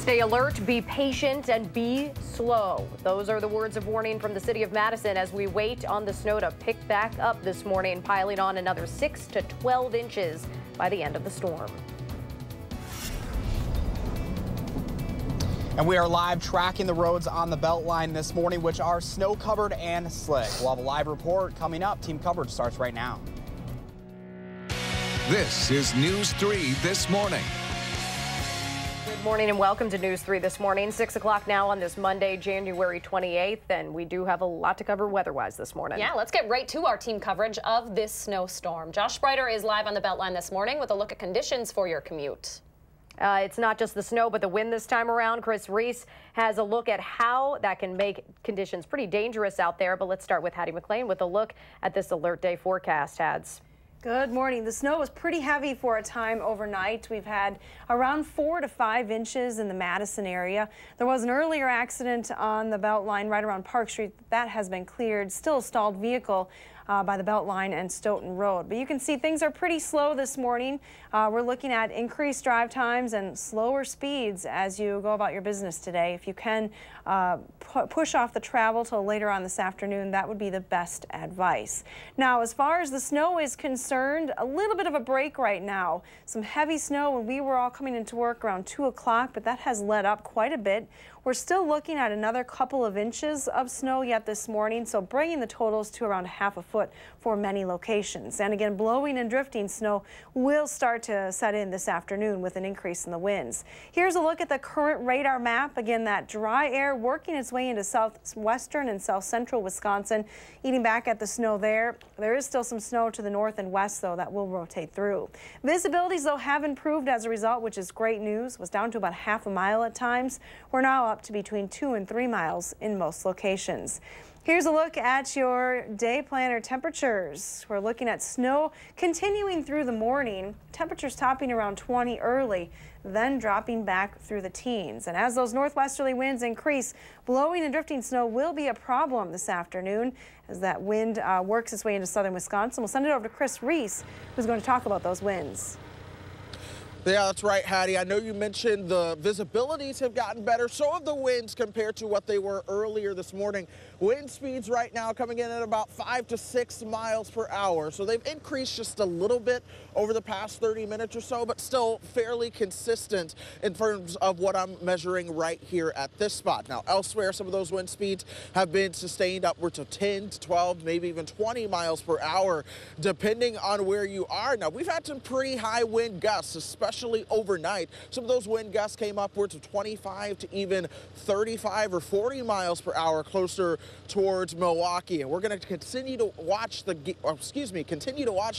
Stay alert, be patient, and be slow. Those are the words of warning from the city of Madison as we wait on the snow to pick back up this morning, piling on another 6 to 12 inches by the end of the storm. And we are live tracking the roads on the Beltline this morning, which are snow covered and slick. We'll have a live report coming up. Team coverage starts right now. This is News 3 This Morning. Good morning and welcome to News 3 This Morning. 6 o'clock now on this Monday, January 28th, and we do have a lot to cover weather-wise this morning. Yeah, let's get right to our team coverage of this snowstorm. Josh Spreiter is live on the Beltline this morning with a look at conditions for your commute. It's not just the snow, but the wind this time around. Chris Reese has a look at how that can make conditions pretty dangerous out there. But let's start with Hattie McLean with a look at this alert day forecast, Hads. Good morning. The snow was pretty heavy for a time overnight. We've had around 4 to 5 inches in the Madison area. There was an earlier accident on the Beltline right around Park Street. That has been cleared. Still a stalled vehicle by the Beltline and Stoughton Road. But you can see things are pretty slow this morning. We're looking at increased drive times and slower speeds as you go about your business today. If you can push off the travel till later on this afternoon, that would be the best advice. Now, as far as the snow is concerned, a little bit of a break right now. Some heavy snow when we were all coming into work around 2 o'clock, but that has let up quite a bit. We're still looking at another couple of inches of snow yet this morning, so bringing the totals to around ½ a foot for many locations. And again, blowing and drifting snow will start to set in this afternoon with an increase in the winds. Here's a look at the current radar map. Again, that dry air working its way into southwestern and south central Wisconsin, eating back at the snow there. There is still some snow to the north and west, though, that will rotate through. Visibilities, though, have improved as a result, which is great news. Was down to about ½ a mile at times. We're now up to between 2 and 3 miles in most locations. Here's a look at your day planner temperatures. We're looking at snow continuing through the morning. Temperatures topping around 20 early, then dropping back through the teens. And as those northwesterly winds increase, blowing and drifting snow will be a problem this afternoon as that wind works its way into southern Wisconsin. We'll send it over to Chris Reese, who's going to talk about those winds. Yeah, that's right, Hattie. I know you mentioned the visibilities have gotten better. So have the winds compared to what they were earlier this morning. Wind speeds right now coming in at about 5 to 6 miles per hour. So they've increased just a little bit over the past 30 minutes or so, but still fairly consistent in terms of what I'm measuring right here at this spot. Now, elsewhere, some of those wind speeds have been sustained upwards of 10 to 12, maybe even 20 miles per hour, depending on where you are. Now, we've had some pretty high wind gusts, especially overnight. Some of those wind gusts came upwards of 25 to even 35 or 40 miles per hour closer towards Milwaukee, and we're going to continue to watch the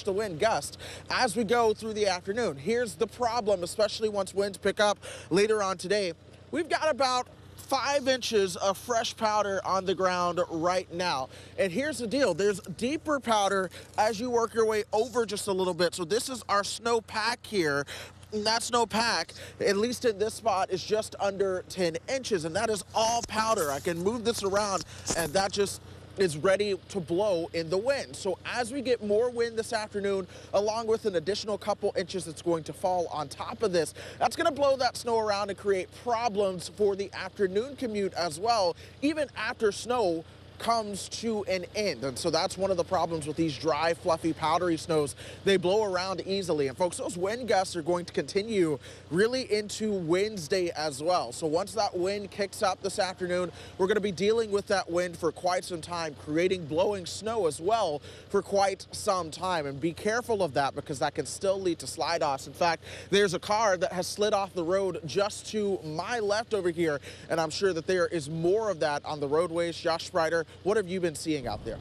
wind gust as we go through the afternoon. Here's the problem, especially once winds pick up later on today. We've got about 5 inches of fresh powder on the ground right now. And here's the deal. There's deeper powder as you work your way over just a little bit. So this is our snow pack here. And that snow pack, at least in this spot, is just under 10 inches. And that is all powder. I can move this around and that just is ready to blow in the wind. So as we get more wind this afternoon, along with an additional couple inches that's going to fall on top of this, that's going to blow that snow around and create problems for the afternoon commute as well, even after snow comes to an end. And so that's one of the problems with these dry, fluffy, powdery snows. They blow around easily. And folks, those wind gusts are going to continue really into Wednesday as well. So once that wind kicks up this afternoon, we're going to be dealing with that wind for quite some time, creating blowing snow as well for quite some time. And be careful of that because that can still lead to slide-offs. In fact, there's a car that has slid off the road just to my left over here, and I'm sure that there is more of that on the roadways. Josh Spreiter, what have you been seeing out there?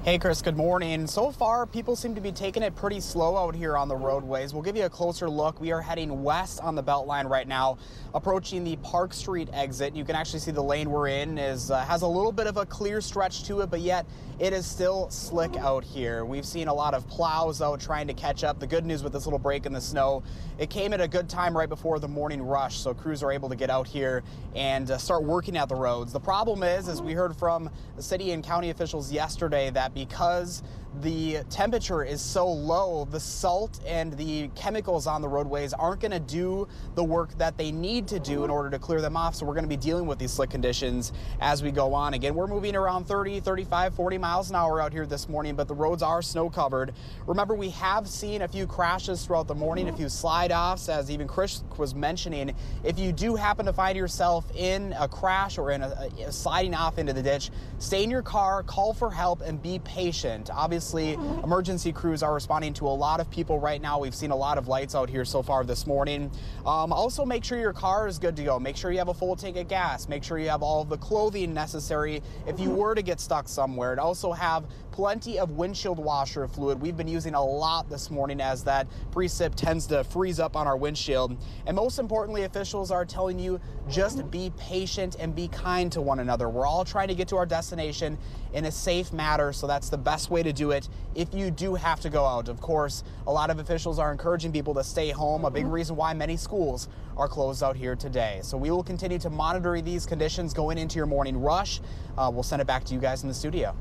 Hey, Chris, good morning. So far, people seem to be taking it pretty slow out here on the roadways. We'll give you a closer look. We are heading west on the Beltline right now, approaching the Park Street exit. You can actually see the lane we're in has a little bit of a clear stretch to it, but yet it is still slick out here. We've seen a lot of plows out trying to catch up. The good news with this little break in the snow, it came at a good time right before the morning rush, so crews are able to get out here and start working at the roads. The problem is, as we heard from the city and county officials yesterday, that because the temperature is so low, the salt and the chemicals on the roadways aren't going to do the work that they need to do in order to clear them off. So we're going to be dealing with these slick conditions as we go on. Again, we're moving around 30, 35, 40 miles an hour out here this morning, but the roads are snow covered. Remember, we have seen a few crashes throughout the morning, a few slide offs, as even Chris was mentioning. If you do happen to find yourself in a crash or in a sliding off into the ditch, stay in your car, call for help, and be patient. Obviously, emergency crews are responding to a lot of people right now. We've seen a lot of lights out here so far this morning. Also, make sure your car is good to go. Make sure you have a full tank of gas. Make sure you have all of the clothing necessary if you were to get stuck somewhere. And also have plenty of windshield washer fluid. We've been using a lot this morning as that precip tends to freeze up on our windshield. And most importantly, officials are telling you just be patient and be kind to one another. We're all trying to get to our destination in a safe manner, so that's the best way to do it if you do have to go out. Of course, a lot of officials are encouraging people to stay home, a big reason why many schools are closed out here today. So we will continue to monitor these conditions going into your morning rush. We'll send it back to you guys in the studio.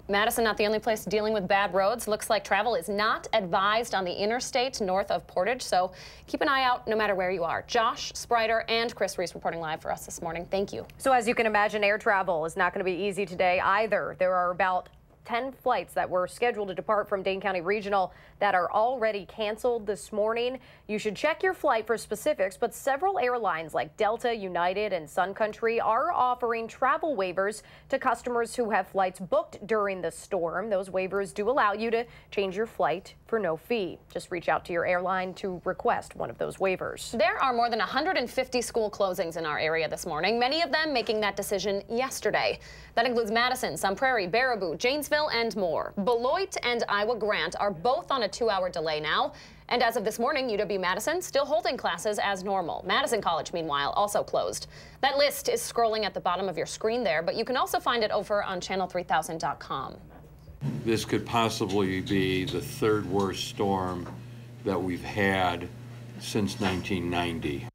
Madison, not the only place dealing with bad roads. Looks like travel is not advised on the interstate north of Portage, so keep an eye out no matter where you are. Josh Sprider and Chris Reese reporting live for us this morning. Thank you. So as you can imagine, air travel is not going to be easy today either. There are about 10 flights that were scheduled to depart from Dane County Regional that are already canceled this morning. You should check your flight for specifics, but several airlines like Delta, United, and Sun Country are offering travel waivers to customers who have flights booked during the storm. Those waivers do allow you to change your flight for no fee. Just reach out to your airline to request one of those waivers. There are more than 150 school closings in our area this morning, many of them making that decision yesterday. That includes Madison, Sun Prairie, Baraboo, Janesville, and more. Beloit and Iowa Grant are both on a 2-hour delay now. And as of this morning, UW-Madison still holding classes as normal. Madison College, meanwhile, also closed. That list is scrolling at the bottom of your screen there, but you can also find it over on channel3000.com. This could possibly be the third worst storm that we've had since 1990.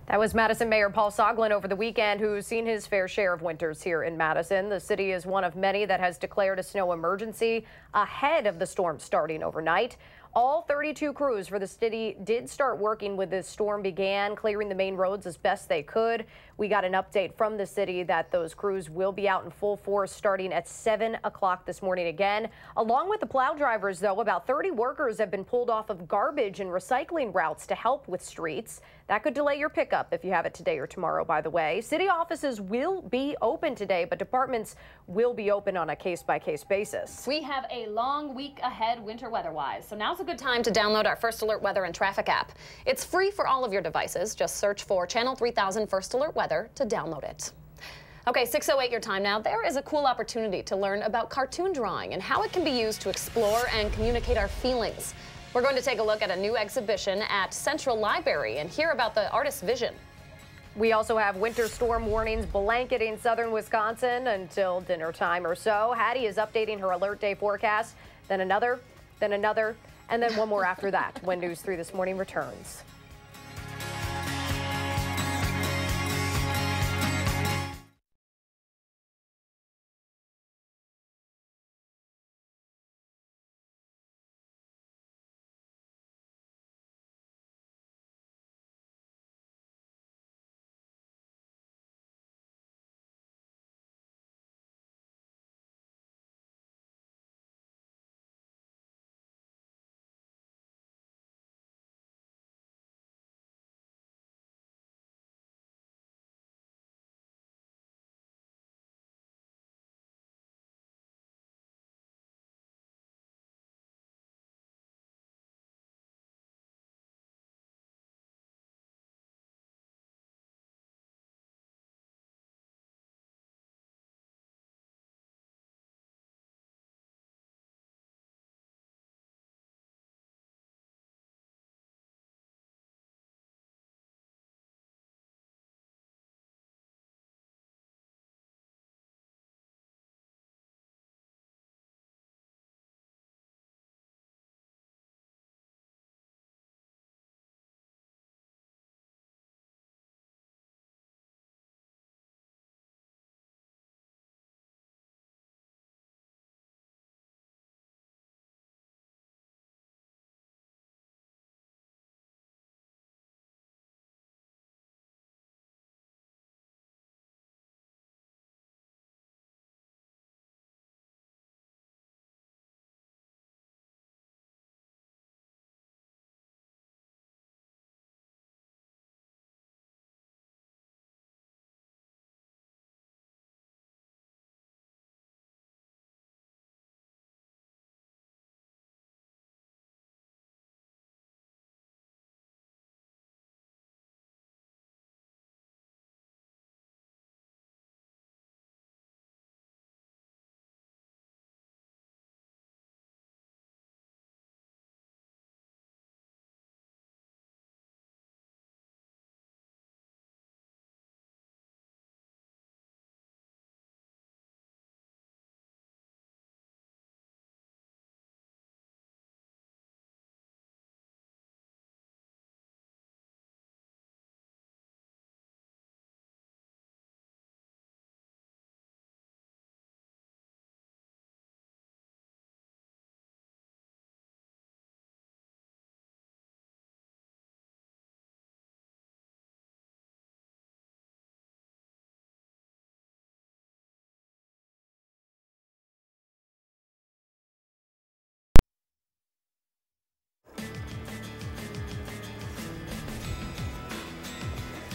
That was Madison Mayor Paul Soglin over the weekend, who's seen his fair share of winters here in Madison. The city is one of many that has declared a snow emergency ahead of the storm starting overnight. All 32 crews for the city did start working when this storm began, clearing the main roads as best they could. We got an update from the city that those crews will be out in full force starting at 7 o'clock this morning again. Along with the plow drivers, though, about 30 workers have been pulled off of garbage and recycling routes to help with streets. That could delay your pickup if you have it today or tomorrow, by the way. City offices will be open today, but departments will be open on a case-by-case basis. We have a long week ahead winter weather-wise, so now's a good time to download our First Alert Weather and Traffic app. It's free for all of your devices. Just search for Channel 3000 First Alert Weather to download it. Okay, 6:08 your time now. There is a cool opportunity to learn about cartoon drawing and how it can be used to explore and communicate our feelings. We're going to take a look at a new exhibition at Central Library and hear about the artist's vision. We also have winter storm warnings blanketing southern Wisconsin until dinner time or so. Hattie is updating her alert day forecast, then another, and then one more after that when News 3 This Morning returns.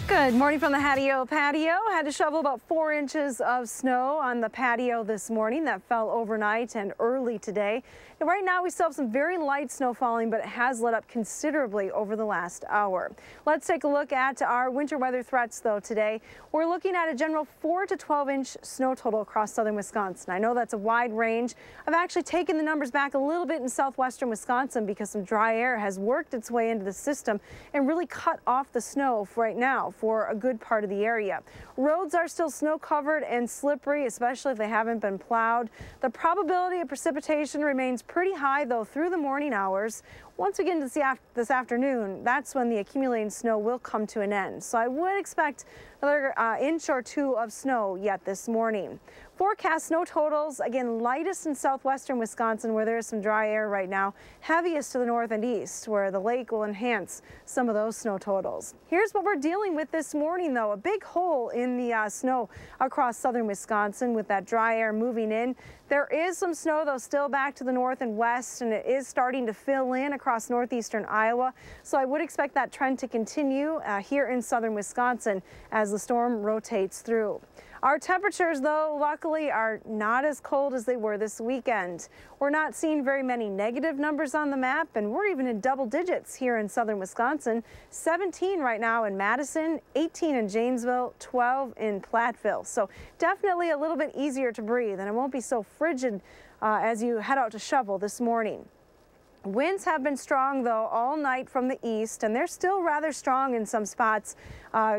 Good morning from the patio. Had to shovel about 4 inches of snow on the patio this morning. That fell overnight and early today. And right now we still have some very light snow falling, but it has let up considerably over the last hour. Let's take a look at our winter weather threats though today. We're looking at a general 4 to 12 inch snow total across southern Wisconsin. I know that's a wide range. I've actually taken the numbers back a little bit in southwestern Wisconsin because some dry air has worked its way into the system and really cut off the snow for right now for a good part of the area. Roads are still snow covered and slippery, especially if they haven't been plowed. The probability of precipitation remains pretty high though through the morning hours. Once we get into this afternoon, that's when the accumulating snow will come to an end. So I would expect another inch or two of snow yet this morning. Forecast snow totals, again, lightest in southwestern Wisconsin where there is some dry air right now, heaviest to the north and east where the lake will enhance some of those snow totals. Here's what we're dealing with this morning though, a big hole in the snow across southern Wisconsin with that dry air moving in. There is some snow though still back to the north and west, and it is starting to fill in across northeastern Iowa. So I would expect that trend to continue here in southern Wisconsin as the storm rotates through. Our temperatures, though, luckily are not as cold as they were this weekend. We're not seeing very many negative numbers on the map, and we're even in double digits here in southern Wisconsin. 17 right now in Madison, 18 in Janesville, 12 in Platteville. So definitely a little bit easier to breathe, and it won't be so frigid as you head out to shovel this morning. Winds have been strong, though, all night from the east, and they're still rather strong in some spots,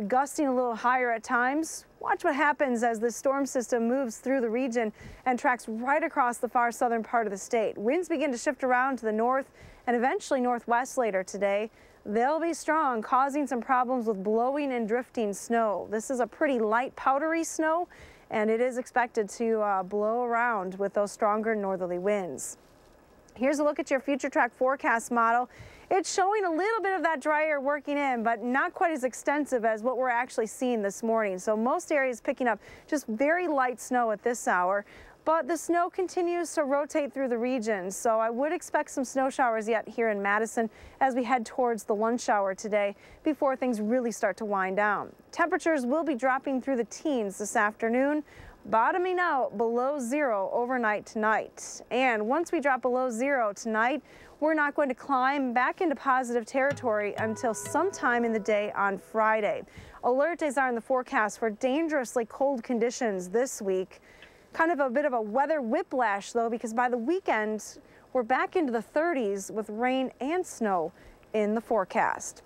gusting a little higher at times. Watch what happens as this storm system moves through the region and tracks right across the far southern part of the state. Winds begin to shift around to the north and eventually northwest later today. They'll be strong, causing some problems with blowing and drifting snow. This is a pretty light, powdery snow, and it is expected to blow around with those stronger northerly winds. Here's a look at your future track forecast model. It's showing a little bit of that dry air working in, but not quite as extensive as what we're actually seeing this morning. So most areas picking up just very light snow at this hour, but the snow continues to rotate through the region. So I would expect some snow showers yet here in Madison as we head towards the lunch hour today before things really start to wind down. Temperatures will be dropping through the teens this afternoon, bottoming out below zero overnight tonight. And once we drop below zero tonight, we're not going to climb back into positive territory until sometime in the day on Friday. Alert days are in the forecast for dangerously cold conditions this week. Kind of a bit of a weather whiplash though, because by the weekend, we're back into the 30s with rain and snow in the forecast.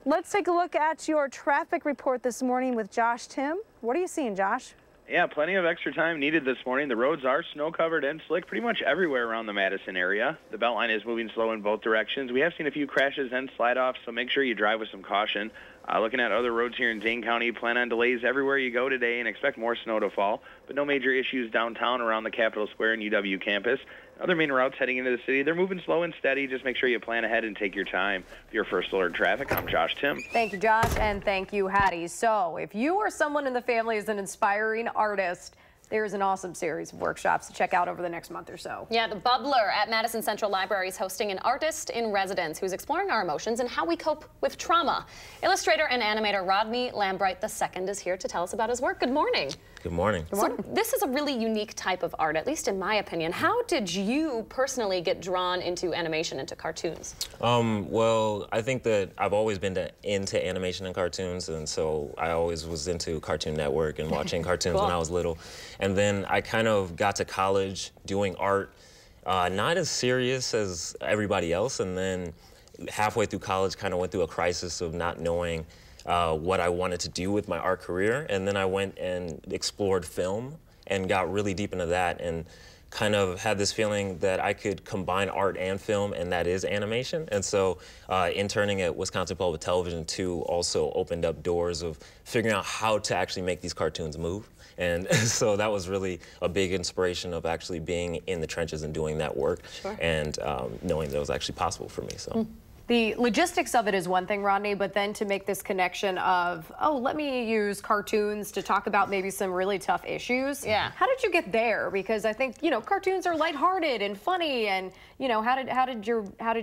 Let's take a look at your traffic report this morning with Josh Tim. What are you seeing, Josh? Yeah, plenty of extra time needed this morning. The roads are snow-covered and slick pretty much everywhere around the Madison area. The Beltline is moving slow in both directions. We have seen a few crashes and slide-offs, so make sure you drive with some caution. Looking at other roads here in Dane County, plan on delays everywhere you go today and expect more snow to fall, but no major issues downtown around the Capitol Square and UW campus. Other main routes heading into the city, they're moving slow and steady. Just make sure you plan ahead and take your time. For your First Alert Traffic, I'm Josh Tim. Thank you, Josh, and thank you, Hattie. So if you or someone in the family is an inspiring artist, there's an awesome series of workshops to check out over the next month or so. Yeah, the Bubbler at Madison Central Library is hosting an artist in residence who's exploring our emotions and how we cope with trauma. Illustrator and animator Rodney Lambright II is here to tell us about his work. Good morning. Good morning. Good morning. So this is a really unique type of art, at least in my opinion. How did you personally get drawn into animation, into cartoons? Well, I think that I've always been into animation and cartoons, and so I always was into Cartoon Network and watching cartoons Cool. when I was little. And then I kind of got to college doing art, not as serious as everybody else, and then halfway through college kind of went through a crisis of not knowing what I wanted to do with my art career. And then I went and explored film and got really deep into that and kind of had this feeling that I could combine art and film, and that is animation. And so interning at Wisconsin Public Television too also opened up doors of figuring out how to actually make these cartoons move. And so that was really a big inspiration of actually being in the trenches and doing that work. Sure. And knowing that it was actually possible for me. So. The logistics of it is one thing, Rodney, but then to make this connection of, oh, let me use cartoons to talk about maybe some really tough issues. Yeah. How did you get there? Because I think, you know, cartoons are lighthearted and funny, and, you know, how did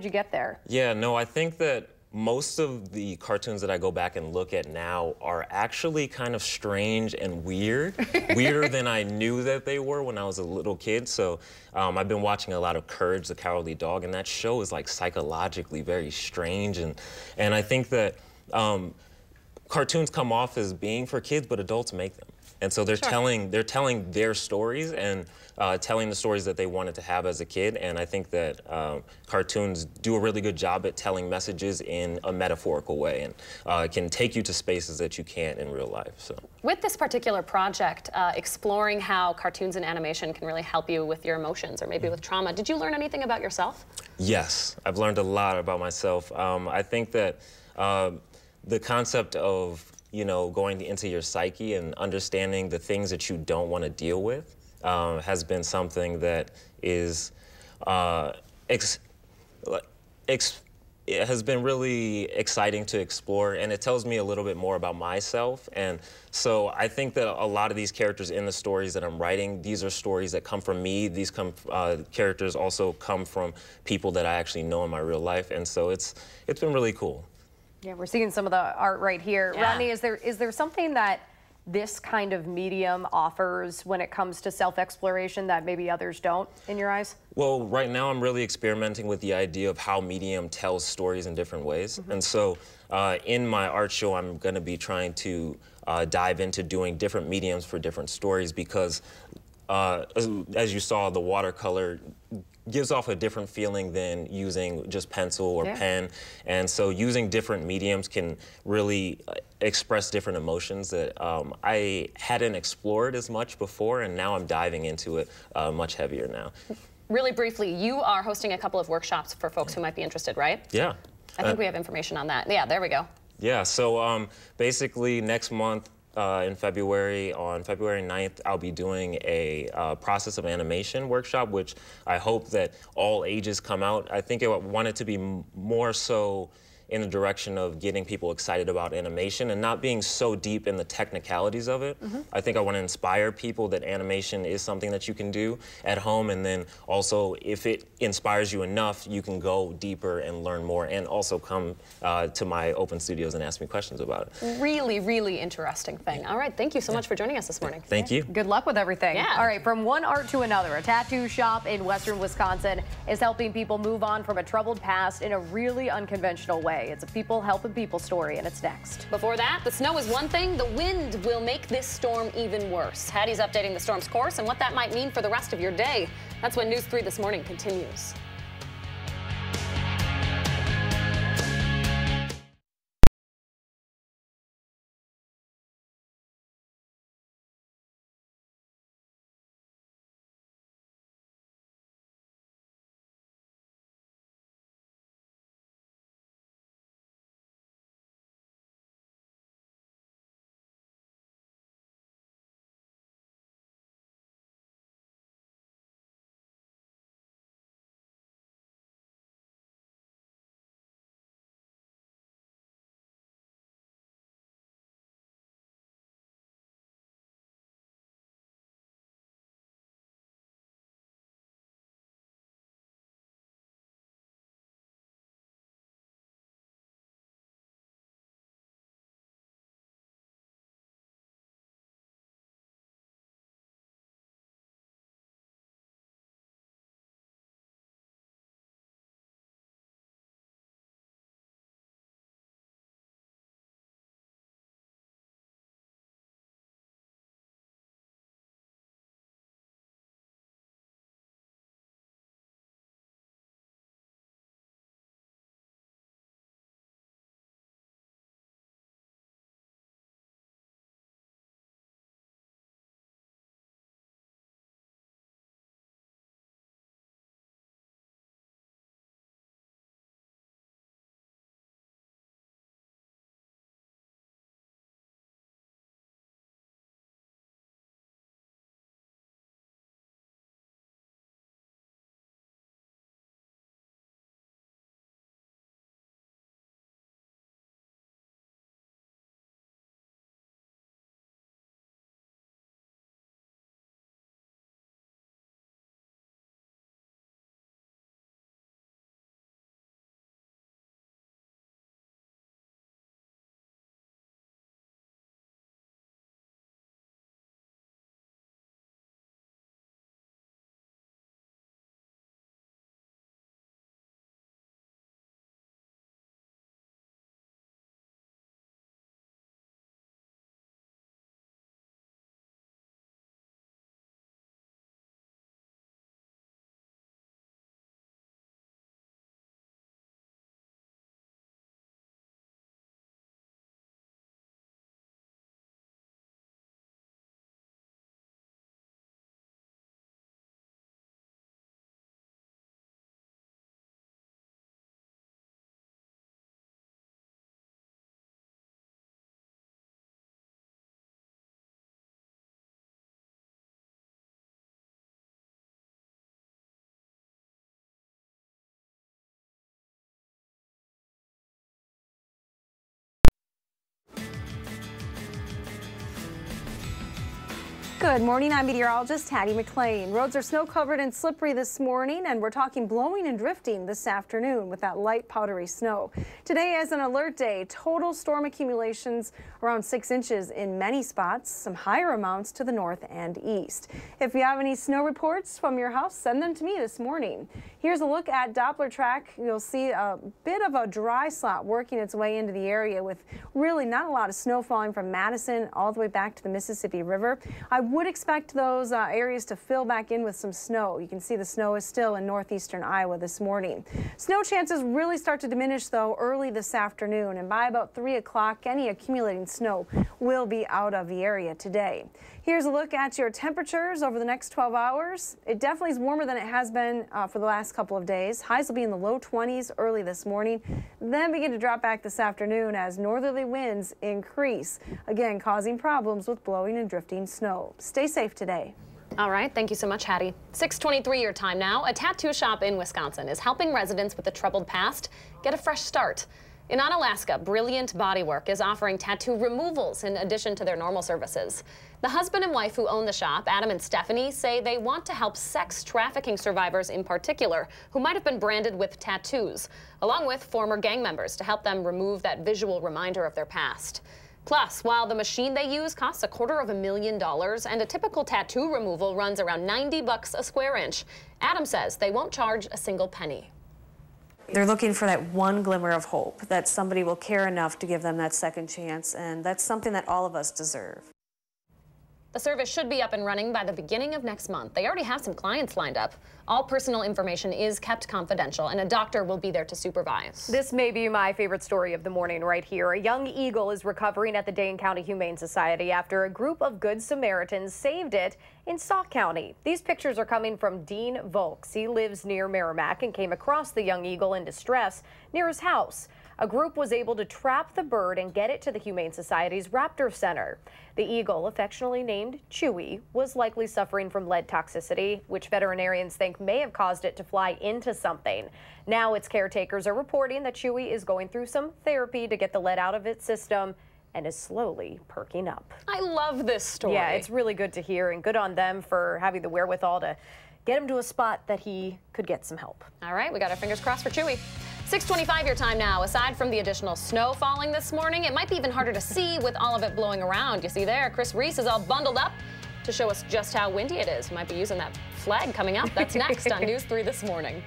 you get there? Yeah, no, I think that most of the cartoons that I go back and look at now are actually kind of strange and weird, weirder than I knew that they were when I was a little kid. So I've been watching a lot of Courage the Cowardly Dog, and that show is like psychologically very strange. And I think that cartoons come off as being for kids, but adults make them. And so they're telling their stories and telling the stories that they wanted to have as a kid. And I think that cartoons do a really good job at telling messages in a metaphorical way, and it can take you to spaces that you can't in real life. So with this particular project, exploring how cartoons and animation can really help you with your emotions or maybe with trauma, did you learn anything about yourself? Yes, I've learned a lot about myself. I think that the concept of going into your psyche and understanding the things that you don't want to deal with has been something that is it has been really exciting to explore, and it tells me a little bit more about myself. And so I think that a lot of these characters in the stories that I'm writing, these are stories that come from me. These characters also come from people that I actually know in my real life, and so it's been really cool. Yeah, we're seeing some of the art right here. Yeah. Rodney, is there something that this kind of medium offers when it comes to self-exploration that maybe others don't, in your eyes? Well, right now I'm really experimenting with the idea of how medium tells stories in different ways. And so in my art show, I'm going to be trying to dive into doing different mediums for different stories, because as you saw, the watercolor gives off a different feeling than using just pencil or pen. And so using different mediums can really express different emotions that I hadn't explored as much before, and now I'm diving into it much heavier now. Really briefly, you are hosting a couple of workshops for folks who might be interested, right? Yeah. I think we have information on that. Yeah, there we go. Yeah, so basically next month, in February, on February 9th, I'll be doing a process of animation workshop, which I hope that all ages come out. I think I want it to be more so in the direction of getting people excited about animation and not being so deep in the technicalities of it. I think I want to inspire people that animation is something that you can do at home, and then also if it inspires you enough, you can go deeper and learn more, and also come to my open studios and ask me questions about it. Really, really interesting thing. All right, thank you so much for joining us this morning. Thank you. Good luck with everything. Yeah. All right, from one art to another, a tattoo shop in western Wisconsin is helping people move on from a troubled past in a really unconventional way. It's a people helping people story, and it's next. Before that, the snow is one thing. The wind will make this storm even worse. Hattie's updating the storm's course and what that might mean for the rest of your day. That's when News 3 This Morning continues. Good morning, I'm meteorologist Hattie McLean. Roads are snow covered and slippery this morning, and we're talking blowing and drifting this afternoon with that light powdery snow. Today is an alert day. Total storm accumulations around 6 inches in many spots, some higher amounts to the north and east. If you have any snow reports from your house, send them to me this morning. Here's a look at Doppler track. You'll see a bit of a dry slot working its way into the area with really not a lot of snow falling from Madison all the way back to the Mississippi River. I would expect those areas to fill back in with some snow. You can see the snow is still in northeastern Iowa this morning. Snow chances really start to diminish, though, early this afternoon, and by about 3 o'clock, any accumulating snow will be out of the area today. Here's a look at your temperatures over the next 12 hours. It definitely is warmer than it has been for the last couple of days. Highs will be in the low 20s early this morning, then begin to drop back this afternoon as northerly winds increase, again causing problems with blowing and drifting snow. Stay safe today. All right, thank you so much, Hattie. 6:23 your time now. A tattoo shop in Wisconsin is helping residents with a troubled past get a fresh start. In Onalaska, Brilliant Bodywork is offering tattoo removals in addition to their normal services. The husband and wife who own the shop, Adam and Stephanie, say they want to help sex trafficking survivors in particular who might have been branded with tattoos, along with former gang members to help them remove that visual reminder of their past. Plus, while the machine they use costs $250,000 and a typical tattoo removal runs around $90 a square inch, Adam says they won't charge a single penny. They're looking for that one glimmer of hope, that somebody will care enough to give them that second chance, and that's something that all of us deserve. The service should be up and running by the beginning of next month. They already have some clients lined up. All personal information is kept confidential, and a doctor will be there to supervise. This may be my favorite story of the morning right here. A young eagle is recovering at the Dane County Humane Society after a group of Good Samaritans saved it in Sauk County. These pictures are coming from Dean Volks. He lives near Merrimack and came across the young eagle in distress near his house. A group was able to trap the bird and get it to the Humane Society's Raptor Center. The eagle, affectionately named Chewy, was likely suffering from lead toxicity, which veterinarians think may have caused it to fly into something. Now its caretakers are reporting that Chewy is going through some therapy to get the lead out of its system and is slowly perking up. I love this story. Yeah, it's really good to hear, and good on them for having the wherewithal to get him to a spot that he could get some help. All right, we got our fingers crossed for Chewy. 6:25 your time now. Aside from the additional snow falling this morning, it might be even harder to see with all of it blowing around. You see there, Chris Reese is all bundled up to show us just how windy it is. You might be using that flag coming up. That's next on News 3 This Morning.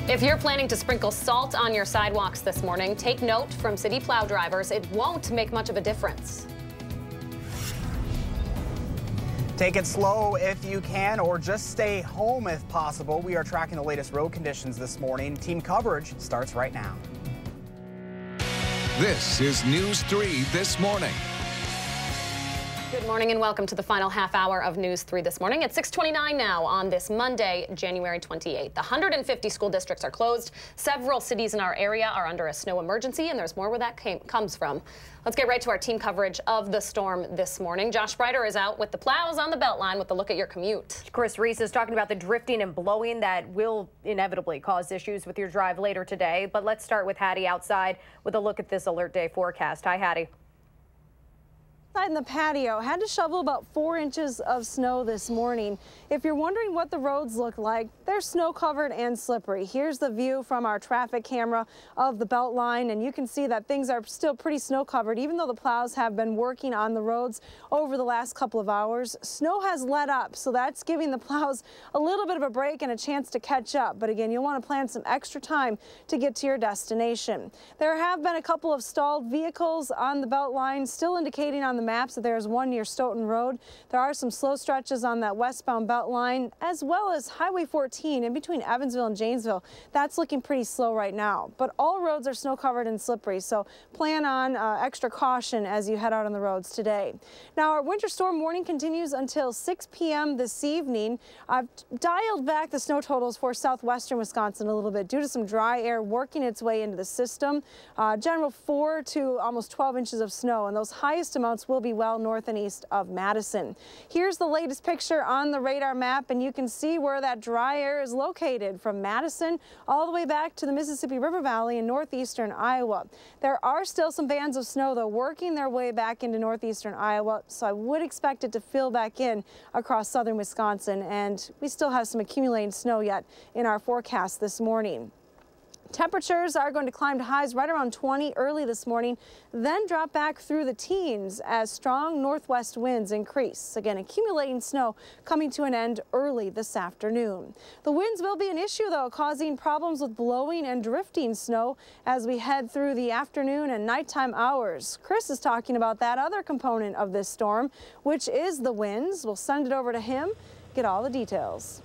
If you're planning to sprinkle salt on your sidewalks this morning, take note from city plow drivers. It won't make much of a difference. Take it slow if you can, or just stay home if possible. We are tracking the latest road conditions this morning. Team coverage starts right now. This is News 3 This Morning. Good morning and welcome to the final half hour of News 3 this morning. It's 6:29 now on this Monday, January 28th. 150 school districts are closed. Several cities in our area are under a snow emergency, and there's more where that comes from. Let's get right to our team coverage of the storm this morning. Josh Breiter is out with the plows on the Beltline with a look at your commute. Chris Reese is talking about the drifting and blowing that will inevitably cause issues with your drive later today. But let's start with Hattie outside with a look at this alert day forecast. Hi, Hattie. Outside in the patio, had to shovel about 4 inches of snow this morning. If you're wondering what the roads look like, they're snow covered and slippery. Here's the view from our traffic camera of the Beltline, and you can see that things are still pretty snow covered. Even though the plows have been working on the roads over the last couple of hours, snow has let up, so that's giving the plows a little bit of a break and a chance to catch up. But again, you'll want to plan some extra time to get to your destination. There have been a couple of stalled vehicles on the Beltline, still indicating on the maps that there is one near Stoughton Road. There are some slow stretches on that westbound Beltline, as well as Highway 14 in between Evansville and Janesville. That's looking pretty slow right now. But all roads are snow covered and slippery, so plan on extra caution as you head out on the roads today. Now, our winter storm warning continues until 6 p.m. this evening. I've dialed back the snow totals for southwestern Wisconsin a little bit due to some dry air working its way into the system. General 4 to almost 12 inches of snow, and those highest amounts will be well north and east of Madison. Here's the latest picture on the radar map, and you can see where that dry air is located from Madison all the way back to the Mississippi River Valley in northeastern Iowa. There are still some bands of snow, though, working their way back into northeastern Iowa, so I would expect it to fill back in across southern Wisconsin, and we still have some accumulating snow yet in our forecast this morning. Temperatures are going to climb to highs right around 20 early this morning, then drop back through the teens as strong northwest winds increase. Again, accumulating snow coming to an end early this afternoon. The winds will be an issue, though, causing problems with blowing and drifting snow as we head through the afternoon and nighttime hours. Chris is talking about that other component of this storm, which is the winds. We'll send it over to him, get all the details.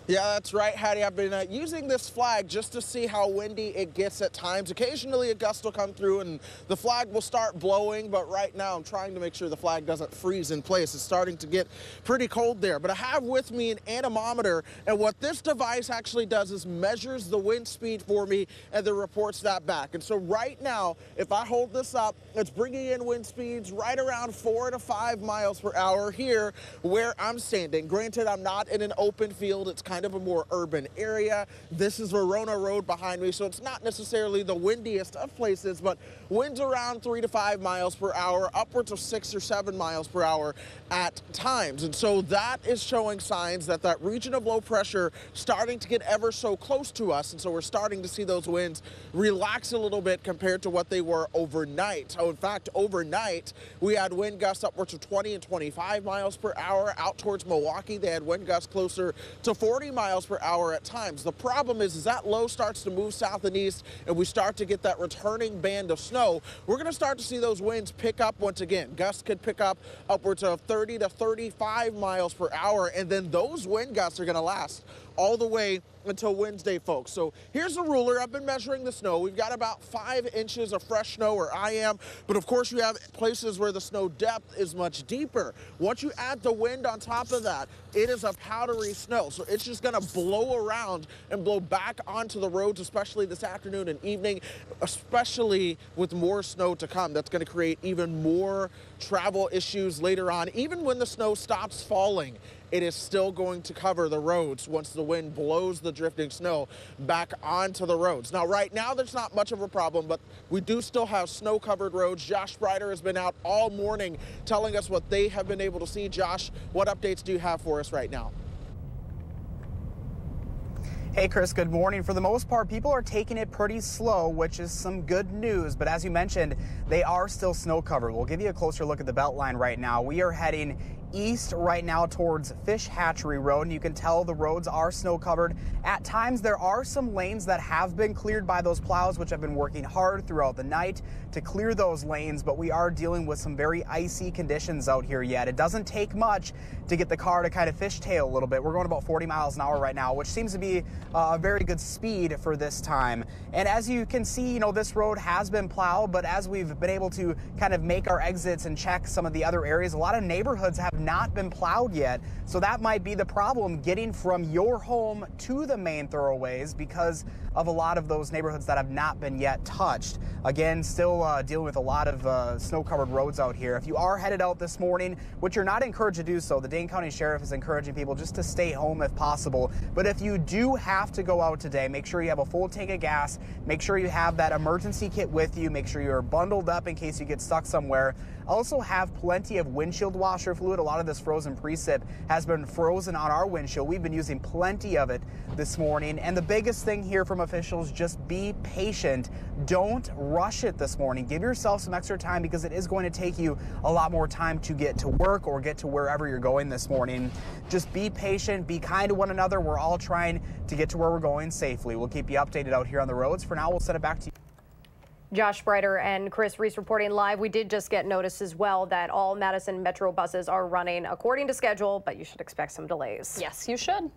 Yeah, that's right, Hattie. I've been using this flag just to see how windy it gets at times. Occasionally a gust will come through and the flag will start blowing, but right now I'm trying to make sure the flag doesn't freeze in place. It's starting to get pretty cold there. But I have with me an anemometer, and what this device actually does is measures the wind speed for me and then reports that back. And so right now, if I hold this up, it's bringing in wind speeds right around 4 to 5 miles per hour here where I'm standing. Granted, I'm not in an open field. It's kind of a more urban area. This is Verona Road behind me, so it's not necessarily the windiest of places, but winds around 3 to 5 miles per hour, upwards of 6 or 7 miles per hour at times. And so that is showing signs that that region of low pressure starting to get ever so close to us. And so we're starting to see those winds relax a little bit compared to what they were overnight. So in fact, overnight, we had wind gusts upwards of 20 and 25 miles per hour. Out towards Milwaukee, they had wind gusts closer to 40 miles per hour at times. The problem is that low starts to move south and east, and we start to get that returning band of snow. We're going to start to see those winds pick up once again. Gusts could pick up upwards of 30 to 35 miles per hour, and then those wind gusts are going to last all the way until Wednesday, folks. So here's the ruler. I've been measuring the snow. We've got about 5 inches of fresh snow where I am, but of course you have places where the snow depth is much deeper. Once you add the wind on top of that, it is a powdery snow, so it's just going to blow around and blow back onto the roads, especially this afternoon and evening, especially with more snow to come. That's going to create even more travel issues later on. Even when the snow stops falling, it is still going to cover the roads once the wind blows the drifting snow back onto the roads. Now, right now, there's not much of a problem, but we do still have snow-covered roads. Josh Breiter has been out all morning telling us what they have been able to see. Josh, what updates do you have for us right now? Hey, Chris, good morning. For the most part, people are taking it pretty slow, which is some good news. But as you mentioned, they are still snow covered. We'll give you a closer look at the Beltline right now. We are heading east right now towards Fish Hatchery Road, and you can tell the roads are snow covered. At times there are some lanes that have been cleared by those plows, which have been working hard throughout the night to clear those lanes, but we are dealing with some very icy conditions out here yet. It doesn't take much to get the car to kind of fishtail a little bit. We're going about 40 miles an hour right now, which seems to be a very good speed for this time. And as you can see, this road has been plowed, but as we've been able to kind of make our exits and check some of the other areas, a lot of neighborhoods have not been plowed yet. So that might be the problem, getting from your home to the main thoroughways, because of a lot of those neighborhoods that have not been yet touched. Again, still dealing with a lot of snow-covered roads out here. If you are headed out this morning, which you're not encouraged to do so, the Dane County Sheriff is encouraging people just to stay home if possible. But if you do have to go out today, make sure you have a full tank of gas. Make sure you have that emergency kit with you. Make sure you're bundled up in case you get stuck somewhere. Also have plenty of windshield washer fluid. A lot of this frozen precip has been frozen on our windshield. We've been using plenty of it this morning. And the biggest thing here from officials, just be patient. Don't rush it this morning. Give yourself some extra time, because it is going to take you a lot more time to get to work or get to wherever you're going this morning. Just be patient, be kind to one another. We're all trying to get to where we're going safely. We'll keep you updated out here on the roads. For now, we'll send it back to you. Josh Breiter and Chris Reese reporting live. We did just get notice as well that all Madison Metro buses are running according to schedule, but you should expect some delays. Yes, you should.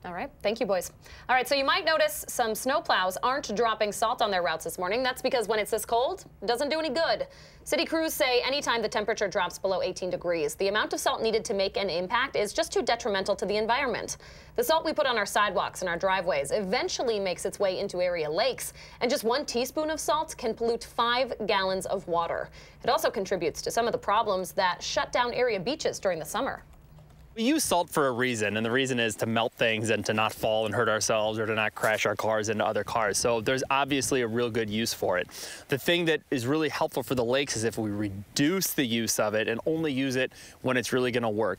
All right. Thank you, boys. All right. So you might notice some snowplows aren't dropping salt on their routes this morning. That's because when it's this cold, it doesn't do any good. City crews say anytime the temperature drops below 18 degrees, the amount of salt needed to make an impact is just too detrimental to the environment. The salt we put on our sidewalks and our driveways eventually makes its way into area lakes, and just 1 teaspoon of salt can pollute 5 gallons of water. It also contributes to some of the problems that shut down area beaches during the summer. We use salt for a reason, and the reason is to melt things and to not fall and hurt ourselves or to not crash our cars into other cars. So there's obviously a real good use for it. The thing that is really helpful for the lakes is if we reduce the use of it and only use it when it's really going to work.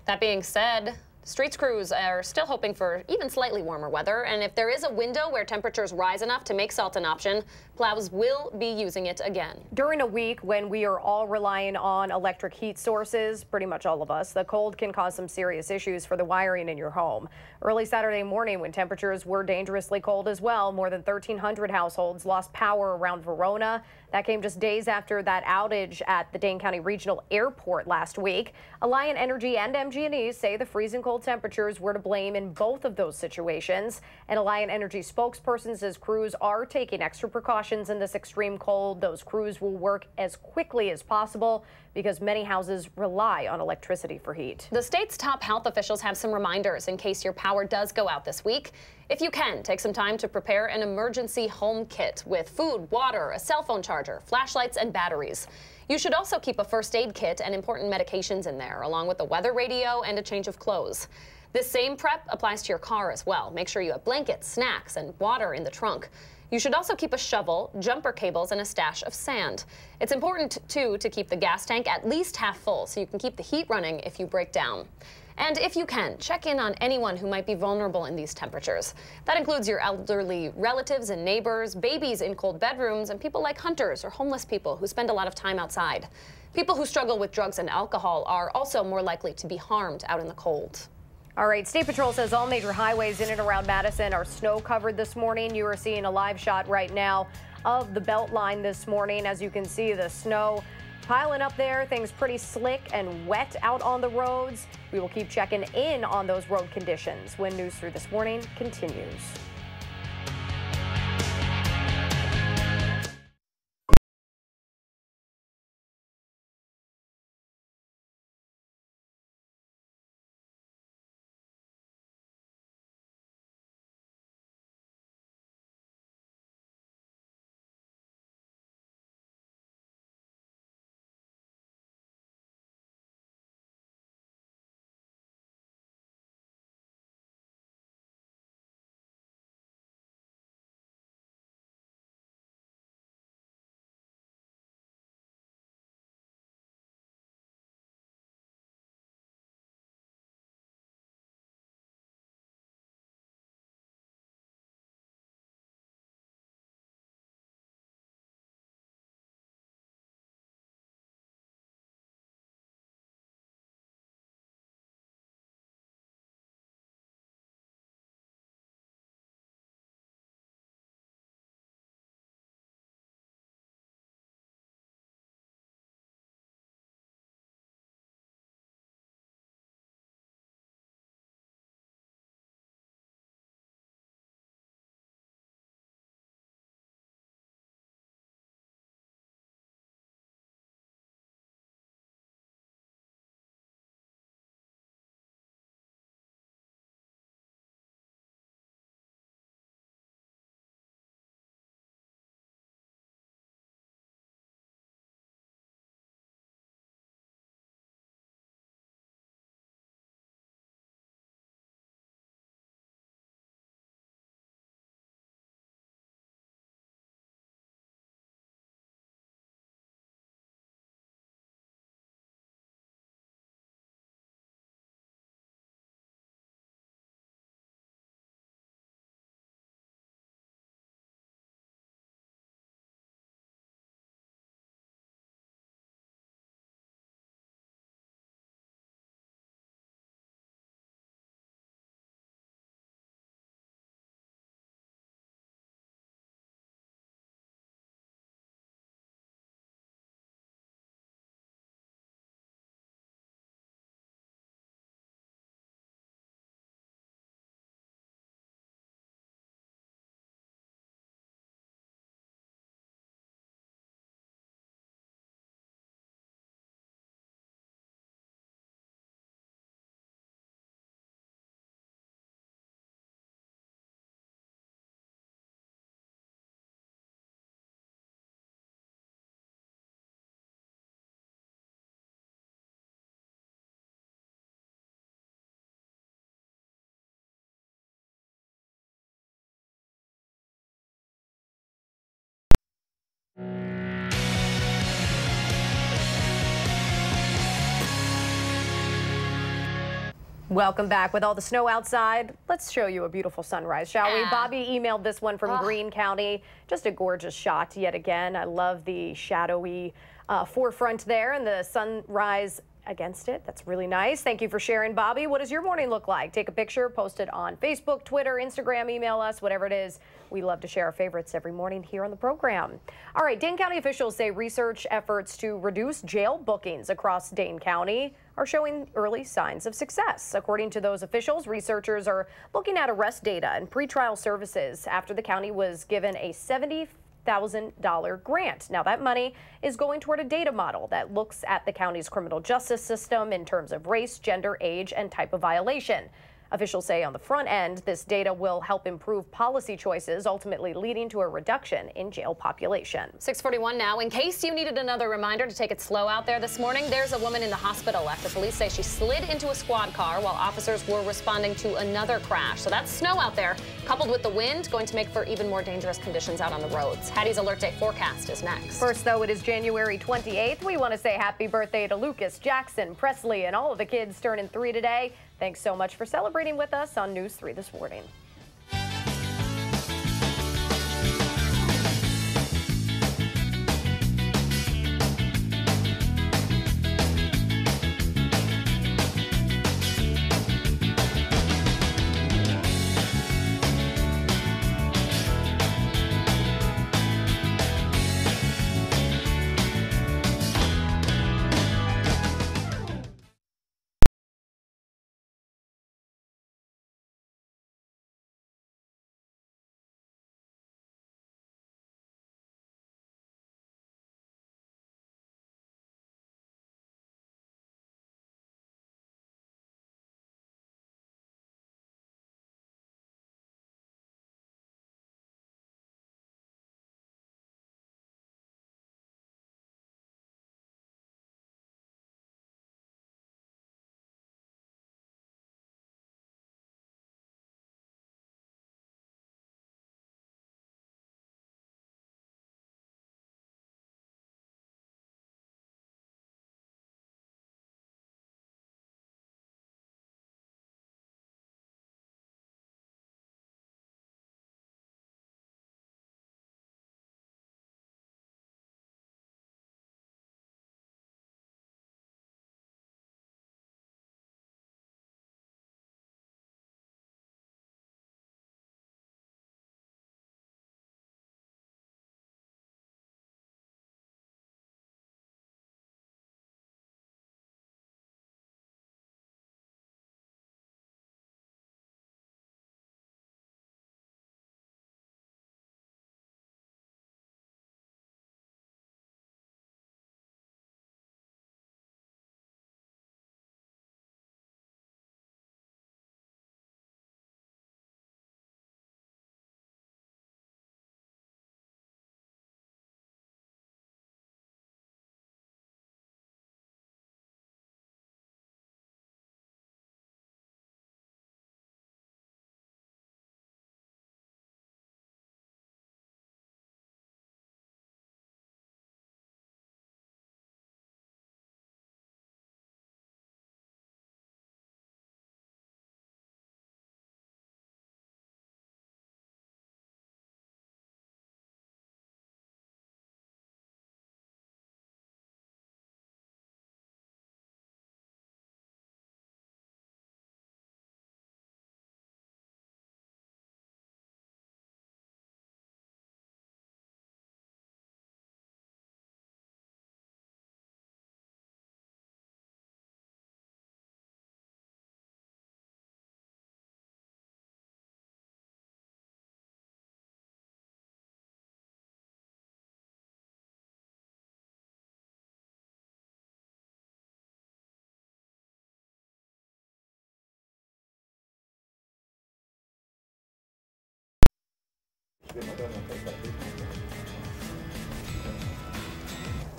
That being said, streets crews are still hoping for even slightly warmer weather, and if there is a window where temperatures rise enough to make salt an option, plows will be using it again. During a week when we are all relying on electric heat sources, pretty much all of us, the cold can cause some serious issues for the wiring in your home. Early Saturday morning, when temperatures were dangerously cold as well, more than 1,300 households lost power around Verona. That came just days after that outage at the Dane County Regional Airport last week. Alliant Energy and MG&E say the freezing cold temperatures were to blame in both of those situations. An Alliant Energy spokesperson says crews are taking extra precautions in this extreme cold. Those crews will work as quickly as possible because many houses rely on electricity for heat. The state's top health officials have some reminders in case your power does go out this week. If you can, take some time to prepare an emergency home kit with food, water, a cell phone charger, flashlights, and batteries. You should also keep a first aid kit and important medications in there, along with a weather radio and a change of clothes. This same prep applies to your car as well. Make sure you have blankets, snacks, and water in the trunk. You should also keep a shovel, jumper cables, and a stash of sand. It's important, too, to keep the gas tank at least half full so you can keep the heat running if you break down. And if you can, check in on anyone who might be vulnerable in these temperatures. That includes your elderly relatives and neighbors, babies in cold bedrooms, and people like hunters or homeless people who spend a lot of time outside. People who struggle with drugs and alcohol are also more likely to be harmed out in the cold. All right, State Patrol says all major highways in and around Madison are snow covered this morning. You are seeing a live shot right now of the Beltline this morning. As you can see, the snow piling up there, things pretty slick and wet out on the roads. We will keep checking in on those road conditions when News 3 This Morning continues. Welcome back. With all the snow outside, let's show you a beautiful sunrise, shall we? Bobby emailed this one from Greene County. Just a gorgeous shot yet again. I love the shadowy forefront there and the sunrise against it. That's really nice. Thank you for sharing, Bobby. What does your morning look like? Take a picture, post it on Facebook, Twitter, Instagram, email us, whatever it is. We love to share our favorites every morning here on the program. All right, Dane County officials say research efforts to reduce jail bookings across Dane County are showing early signs of success. According to those officials, researchers are looking at arrest data and pretrial services after the county was given a $70,000 grant. Now that money is going toward a data model that looks at the county's criminal justice system in terms of race, gender, age, and type of violation. Officials say on the front end, this data will help improve policy choices, ultimately leading to a reduction in jail population. 6:41 now. In case you needed another reminder to take it slow out there this morning, there's a woman in the hospital after police say she slid into a squad car while officers were responding to another crash. So that's snow out there, coupled with the wind, going to make for even more dangerous conditions out on the roads. Hattie's Alert Day forecast is next. First, though, it is January 28th. We want to say happy birthday to Lucas, Jackson, Presley, and all of the kids turning 3 today. Thanks so much for celebrating with us on News 3 this morning.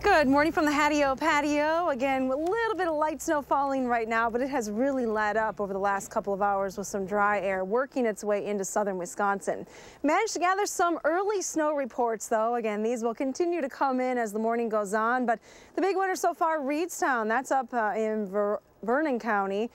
Good morning from the Hattie-O patio. Again, a little bit of light snow falling right now, but it has really let up over the last couple of hours with some dry air working its way into southern Wisconsin. Managed to gather some early snow reports, though. Again, these will continue to come in as the morning goes on, but the big winner so far, Reedstown, that's up in Vernon County.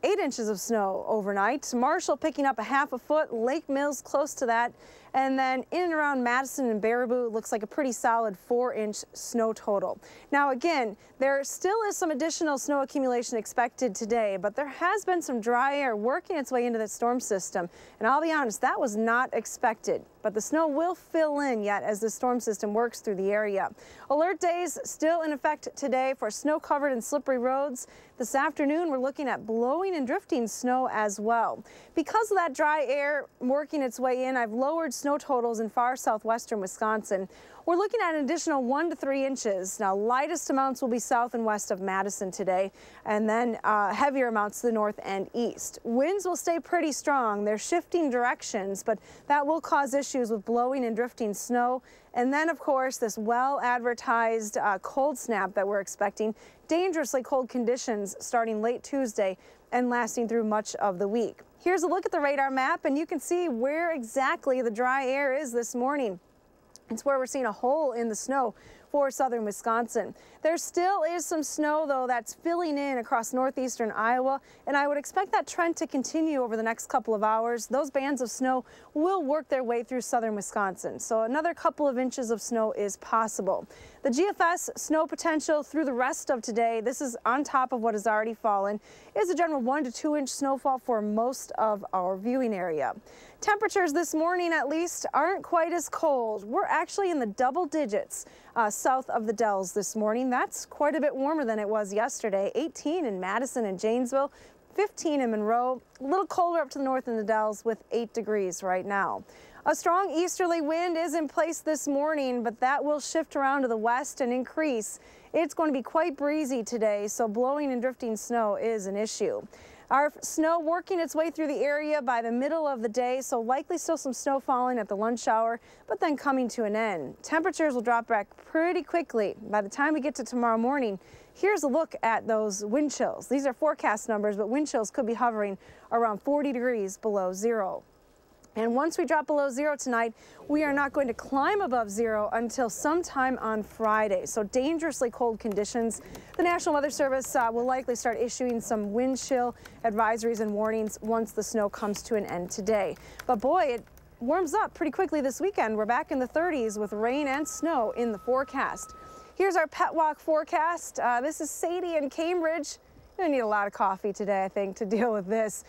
8 inches of snow overnight. Marshall picking up a ½ foot, Lake Mills close to that. And then in and around Madison and Baraboo, it looks like a pretty solid 4-inch snow total. Now again, there still is some additional snow accumulation expected today, but there has been some dry air working its way into the storm system. And I'll be honest, that was not expected. But the snow will fill in yet as the storm system works through the area. Alert days still in effect today for snow-covered and slippery roads. This afternoon, we're looking at blowing and drifting snow as well. Because of that dry air working its way in, I've lowered snow totals in far southwestern Wisconsin. We're looking at an additional 1 to 3 inches. Now, lightest amounts will be south and west of Madison today, and then heavier amounts to the north and east. Winds will stay pretty strong. They're shifting directions, but that will cause issues with blowing and drifting snow. And then, of course, this well-advertised cold snap that we're expecting. Dangerously cold conditions starting late Tuesday and lasting through much of the week. Here's a look at the radar map, and you can see where exactly the dry air is this morning. It's where we're seeing a hole in the snow for southern Wisconsin. There still is some snow, though, that's filling in across northeastern Iowa, and I would expect that trend to continue over the next couple of hours. Those bands of snow will work their way through southern Wisconsin, so another couple of inches of snow is possible. The GFS snow potential through the rest of today, this is on top of what has already fallen, is a general 1 to 2 inch snowfall for most of our viewing area. Temperatures this morning, at least, aren't quite as cold. We're actually in the double digits south of the Dells this morning. That's quite a bit warmer than it was yesterday. 18 in Madison and Janesville, 15 in Monroe, a little colder up to the north in the Dells with 8 degrees right now. A strong easterly wind is in place this morning, but that will shift around to the west and increase. It's going to be quite breezy today, so blowing and drifting snow is an issue. Our snow working its way through the area by the middle of the day, so likely still some snow falling at the lunch hour, but then coming to an end. Temperatures will drop back pretty quickly. By the time we get to tomorrow morning, here's a look at those wind chills. These are forecast numbers, but wind chills could be hovering around 40 degrees below zero. And once we drop below zero tonight, we are not going to climb above zero until sometime on Friday. So dangerously cold conditions. The National Weather Service will likely start issuing some wind chill advisories and warnings once the snow comes to an end today. But boy, it warms up pretty quickly this weekend. We're back in the 30s with rain and snow in the forecast. Here's our pet walk forecast. This is Sadie in Cambridge. You're gonna need a lot of coffee today, I think, to deal with this.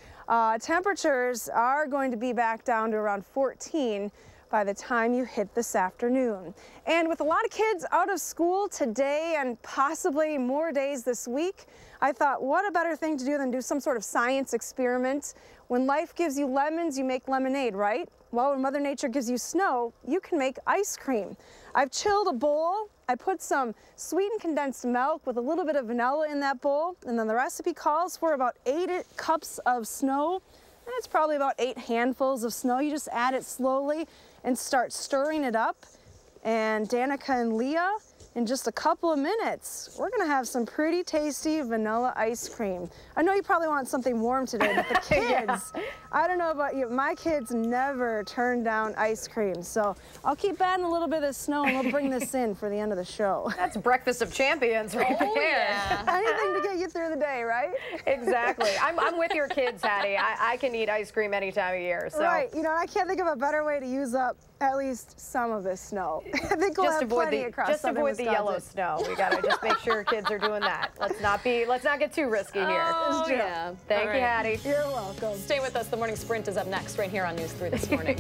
Temperatures are going to be back down to around 14 by the time you hit this afternoon. And with a lot of kids out of school today and possibly more days this week, I thought, what a better thing to do than do some sort of science experiment. When life gives you lemons, you make lemonade, right? Well, when Mother Nature gives you snow, you can make ice cream. I've chilled a bowl. I put some sweetened condensed milk with a little bit of vanilla in that bowl, and then the recipe calls for about 8 cups of snow. And it's probably about 8 handfuls of snow. You just add it slowly and start stirring it up. And Danica and Leah, in just a couple of minutes, we're gonna have some pretty tasty vanilla ice cream. I know you probably want something warm today, but the kids, yeah. I don't know about you, my kids never turn down ice cream. So I'll keep adding a little bit of snow and we'll bring this in for the end of the show. That's breakfast of champions right there. Yeah. Anything to get you through the day, right? Exactly. I'm with your kids, Hattie. I can eat ice cream any time of year. So. Right. You know, I can't think of a better way to use up at least some of this snow. I think we'll have plenty across southern Wisconsin. The yellow snow. We gotta just make sure kids are doing that. Let's not get too risky here. Oh, yeah. Thank you, Hattie. You're welcome. Stay with us. The morning sprint is up next right here on News 3 this morning.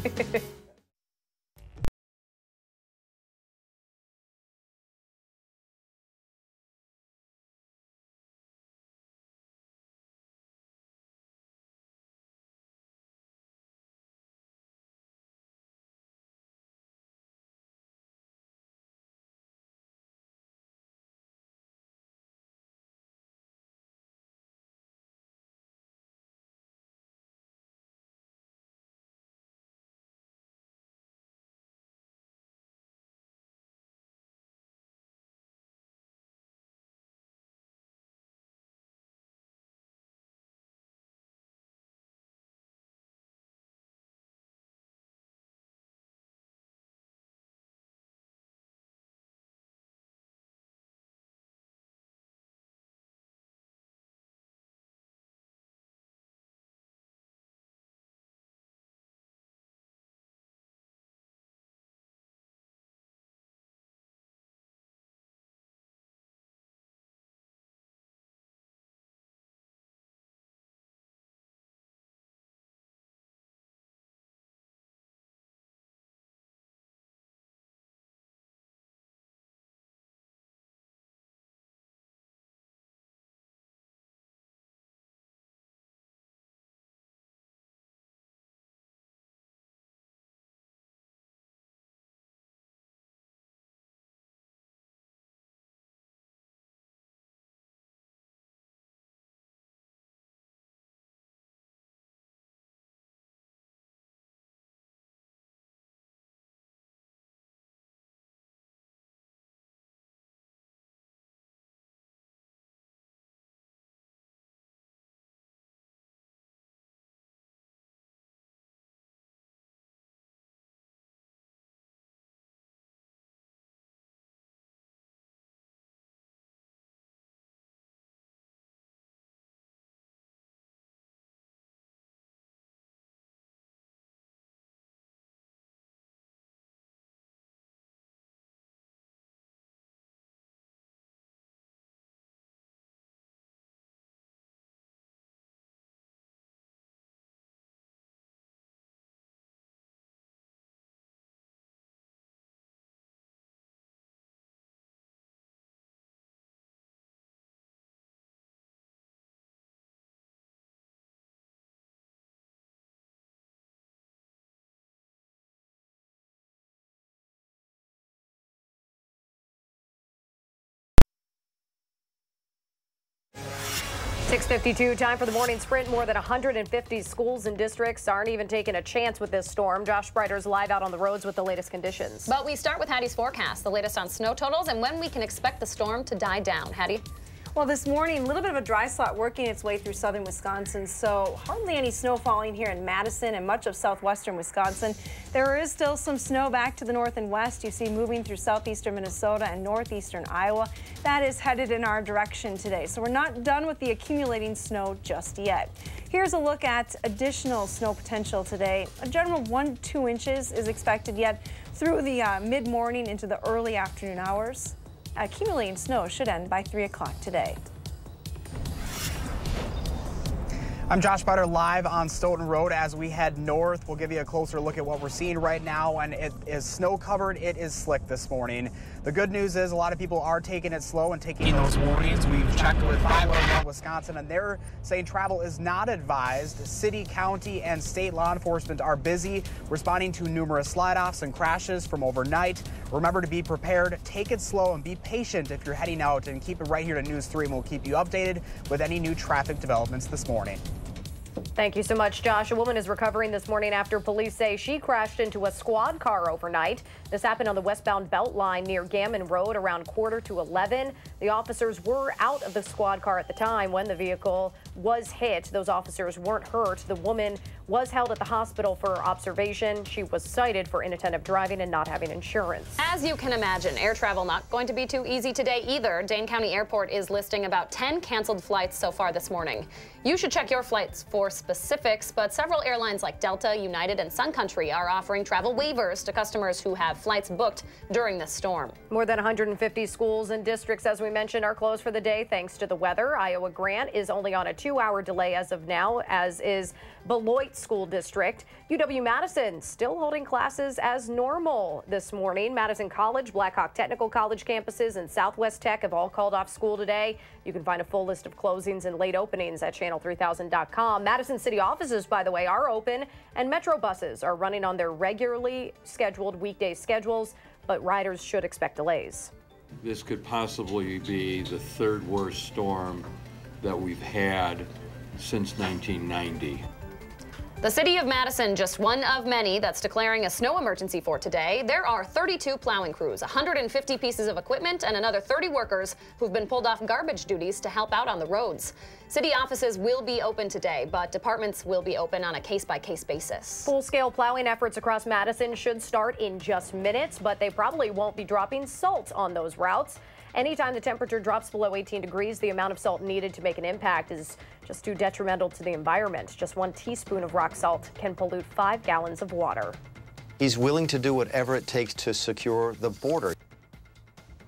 6:52, time for the morning sprint. More than 150 schools and districts aren't even taking a chance with this storm. Josh Breiter's live out on the roads with the latest conditions. But we start with Hattie's forecast, the latest on snow totals and when we can expect the storm to die down. Hattie? Well, this morning, a little bit of a dry slot working its way through southern Wisconsin, so hardly any snow falling here in Madison and much of southwestern Wisconsin. There is still some snow back to the north and west. You see moving through southeastern Minnesota and northeastern Iowa. That is headed in our direction today, so we're not done with the accumulating snow just yet. Here's a look at additional snow potential today. A general 1 to 2 inches is expected yet through the mid-morning into the early afternoon hours. Accumulating snow should end by 3 o'clock today. I'm Josh Breiter live on Stoughton Road as we head north. We'll give you a closer look at what we're seeing right now, and it is snow covered. It is slick this morning. The good news is a lot of people are taking it slow and taking those warnings. We've checked with 511 Wisconsin, and they're saying travel is not advised. City, county, and state law enforcement are busy responding to numerous slide-offs and crashes from overnight. Remember to be prepared, take it slow, and be patient if you're heading out, and keep it right here to News 3, and we'll keep you updated with any new traffic developments this morning. Thank you so much, Josh. A woman is recovering this morning after police say she crashed into a squad car overnight. This happened on the westbound Beltline near Gammon Road around 10:45. The officers were out of the squad car at the time when the vehicle was hit. Those officers weren't hurt. The woman was held at the hospital for observation. She was cited for inattentive driving and not having insurance. As you can imagine, air travel not going to be too easy today either. Dane County Airport is listing about 10 canceled flights so far this morning. You should check your flights for specifics, but several airlines like Delta, United, and Sun Country are offering travel waivers to customers who have flights booked during this storm. More than 150 schools and districts, as we mentioned, are closed for the day thanks to the weather. Iowa Grant is only on a 2-hour delay as of now, as is Beloit School District. UW-Madison still holding classes as normal this morning. Madison College, Blackhawk Technical College campuses, and Southwest Tech have all called off school today. You can find a full list of closings and late openings at channel3000.com. Madison City offices, by the way, are open, and Metro buses are running on their regularly scheduled weekday schedules, but riders should expect delays. This could possibly be the third worst storm that we've had since 1990. The city of Madison, just one of many that's declaring a snow emergency for today. There are 32 plowing crews, 150 pieces of equipment, and another 30 workers who've been pulled off garbage duties to help out on the roads. City offices will be open today, but departments will be open on a case-by-case basis. Full-scale plowing efforts across Madison should start in just minutes, but they probably won't be dropping salt on those routes. Anytime the temperature drops below 18 degrees, the amount of salt needed to make an impact is just too detrimental to the environment. Just 1 teaspoon of rock salt can pollute 5 gallons of water. He's willing to do whatever it takes to secure the border.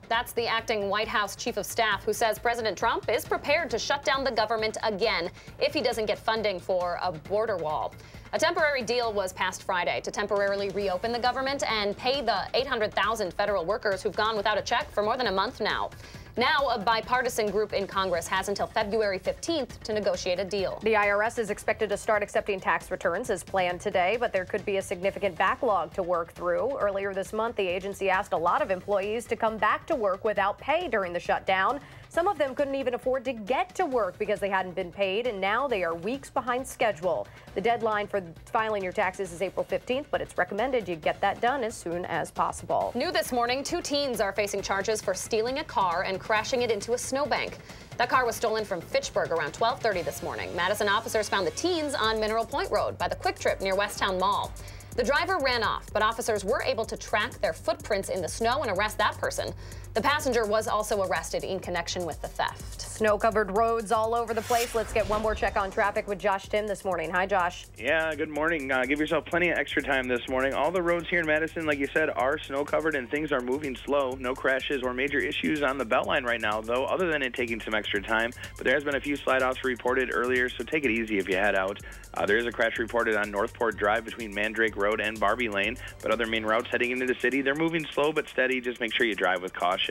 That's the acting White House chief of staff who says President Trump is prepared to shut down the government again if he doesn't get funding for a border wall. A temporary deal was passed Friday to temporarily reopen the government and pay the 800,000 federal workers who've gone without a check for more than a month now. Now, a bipartisan group in Congress has until February 15th to negotiate a deal. The IRS is expected to start accepting tax returns as planned today, but there could be a significant backlog to work through. Earlier this month, the agency asked a lot of employees to come back to work without pay during the shutdown. Some of them couldn't even afford to get to work because they hadn't been paid, and now they are weeks behind schedule. The deadline for filing your taxes is April 15th, but it's recommended you get that done as soon as possible. New this morning, 2 teens are facing charges for stealing a car and crashing it into a snowbank. That car was stolen from Fitchburg around 12:30 this morning. Madison officers found the teens on Mineral Point Road by the Quick Trip near Westtown Mall. The driver ran off, but officers were able to track their footprints in the snow and arrest that person. The passenger was also arrested in connection with the theft. Snow-covered roads all over the place. Let's get one more check on traffic with Josh Tim this morning. Hi, Josh. Yeah, good morning. Give yourself plenty of extra time this morning. All the roads here in Madison, like you said, are snow-covered and things are moving slow. No crashes or major issues on the Beltline right now, though, other than it taking some extra time. But there has been a few slide-offs reported earlier, so take it easy if you head out. There is a crash reported on Northport Drive between Mandrake Road and Barbie Lane, but other main routes heading into the city, they're moving slow but steady. Just make sure you drive with caution.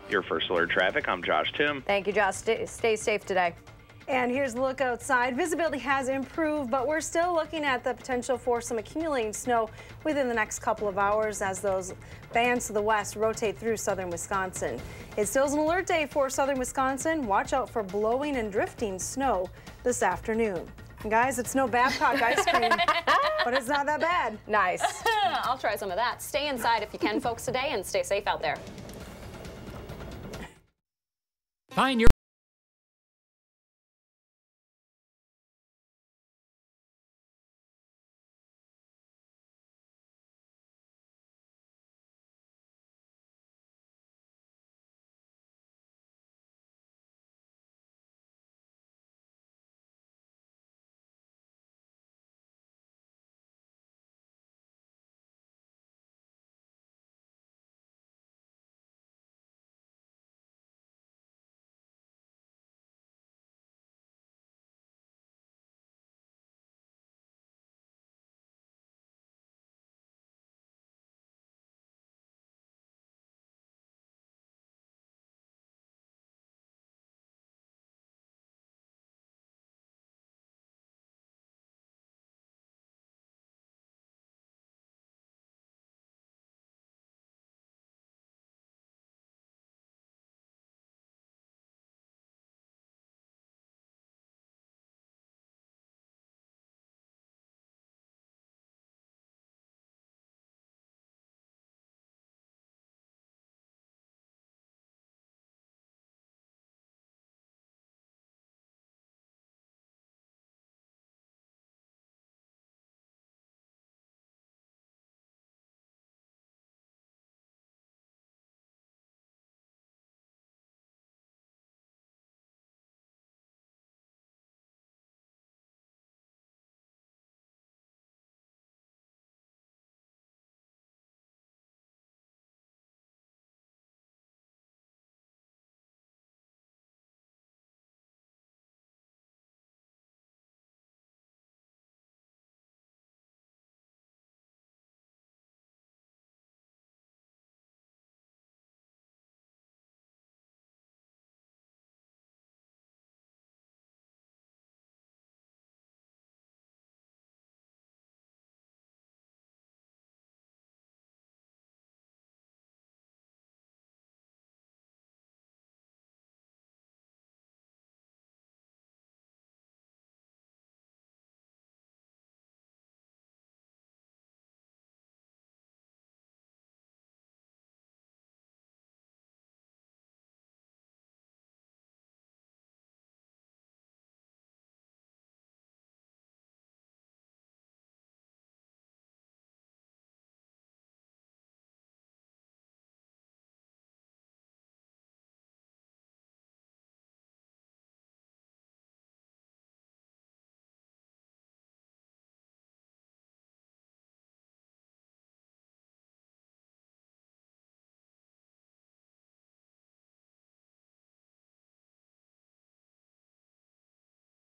Your First Alert Traffic, I'm Josh Tim. Thank you, Josh. Stay safe today. And here's a look outside. Visibility has improved, but we're still looking at the potential for some accumulating snow within the next couple of hours as those bands to the west rotate through southern Wisconsin. It still is an alert day for southern Wisconsin. Watch out for blowing and drifting snow this afternoon. And guys, it's no Babcock ice cream, but it's not that bad. Nice. I'll try some of that. Stay inside if you can, folks, today, and stay safe out there. Find your